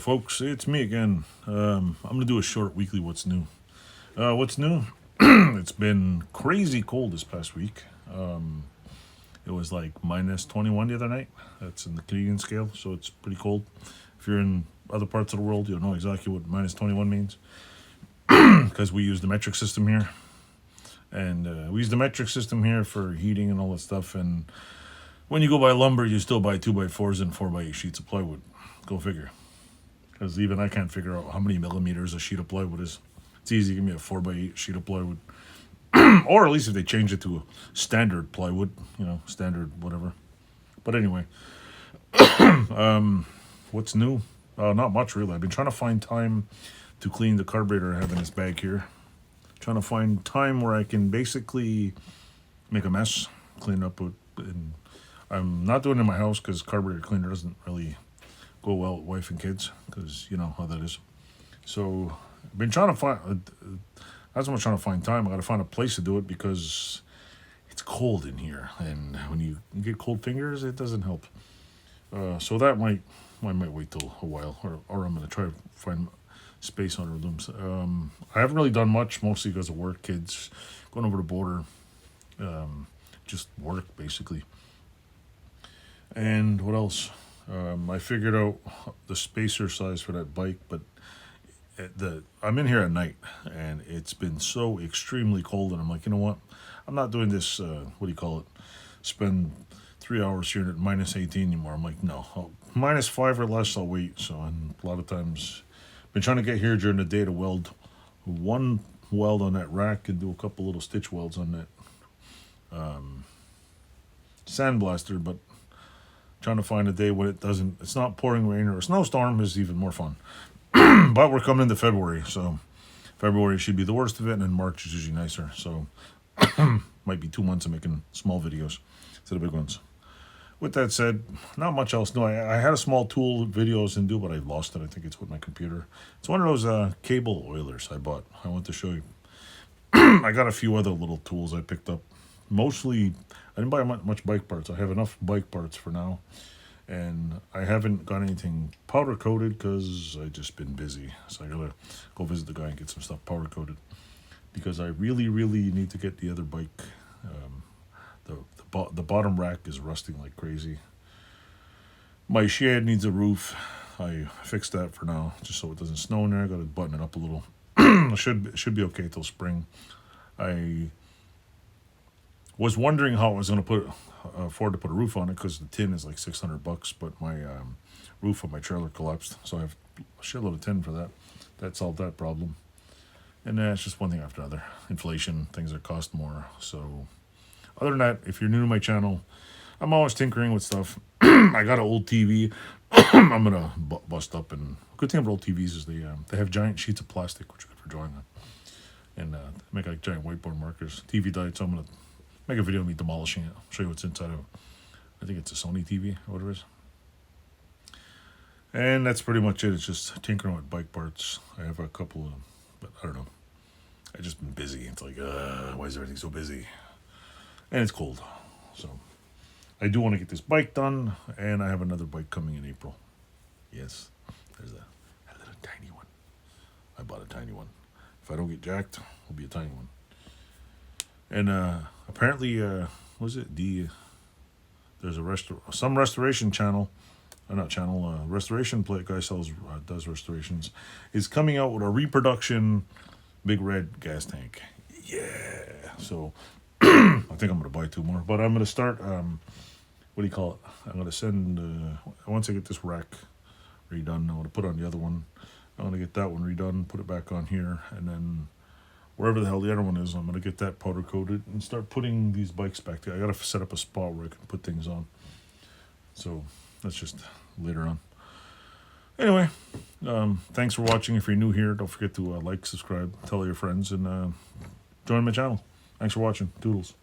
folks, it's me again. I'm gonna do a short weekly what's new. What's new? It's been crazy cold this past week. It was like minus 21 the other night. That's in the Canadian scale, so it's pretty cold. If you're in other parts of the world, you'll know exactly what minus 21 means because we use the metric system here, and we use the metric system here for heating and all that stuff. And when you go buy lumber, you still buy 2x4s and 4x8 sheets of plywood. Go figure. Because even I can't figure out how many millimeters a sheet of plywood is. It's easy to give me a 4x8 sheet of plywood. Or at least if they change it to a standard plywood, standard whatever. But anyway, what's new? Not much really. I've been trying to find time to clean the carburetor I have in this bag here. Trying to find time where I can basically make a mess, clean up. And I'm not doing it in my house because carburetor cleaner doesn't really go well with wife and kids, because you know how that is. So I've been trying to find, as I'm trying to find time, I got to find a place to do it because it's cold in here, and when you get cold fingers, it doesn't help. So that might wait till a while, or I'm going to try to find space on our rooms. I haven't really done much, mostly because of work, kids, going over the border, just work basically. And what else? I figured out the spacer size for that bike, but I'm in here at night, and it's been so extremely cold, and I'm like, you know what? I'm not doing this, spend 3 hours here at minus 18 anymore. I'm like, no, minus 5 or less, I'll wait. So, and a lot of times, been trying to get here during the day to weld one weld on that rack and do a couple little stitch welds on that sandblaster, but trying to find a day when it's not pouring rain, or a snowstorm is even more fun. But we're coming into February, so February should be the worst of it, and then March is usually nicer. So might be 2 months of making small videos instead of big ones. With that said, not much else. No, I had a small tool videos and do, but I lost it. I think it's with my computer. It's one of those cable oilers I bought. I want to show you. I got a few other little tools I picked up. Mostly, I didn't buy much bike parts. I have enough bike parts for now. And I haven't got anything powder coated because I've just been busy. So I gotta go visit the guy and get some stuff powder coated, because I really, really need to get the other bike. The bottom rack is rusting like crazy. My shed needs a roof. I fixed that for now, just so it doesn't snow in there. I gotta button it up a little. It should be okay till spring. I was wondering how I was going to afford to put a roof on it, because the tin is like $600, but my roof of my trailer collapsed, so I have a shitload of tin for that. That solved that problem. And it's just one thing after another. Inflation, things that cost more. So other than that, if you're new to my channel, I'm always tinkering with stuff. I got an old TV I'm going to bust up. And good thing about old TVs is they have giant sheets of plastic, which are good for drawing on, and make like giant whiteboard markers. TV died, so I'm going to make a video of me demolishing it. I'll show you what's inside of it. I think it's a Sony TV or whatever it is. And that's pretty much it. It's just tinkering with bike parts. I have a couple of, but I don't know. I've just been busy. It's like, why is everything so busy? And it's cold. So I do want to get this bike done, and I have another bike coming in April. Yes, there's a little tiny one. I bought a tiny one. If I don't get jacked, it'll be a tiny one. And apparently, there's some restoration channel, restoration plate guy does restorations, is coming out with a reproduction big red gas tank. Yeah. So I think I'm gonna buy 2 more, but I'm gonna start. I'm gonna send once I get this rack redone, I'm gonna put on the other one. I'm gonna get that one redone, put it back on here, and then wherever the hell the other one is, I'm going to get that powder coated and start putting these bikes back there. I got to set up a spot where I can put things on. So that's just later on. Anyway, thanks for watching. If you're new here, don't forget to like, subscribe, tell your friends, and join my channel. Thanks for watching. Toodles.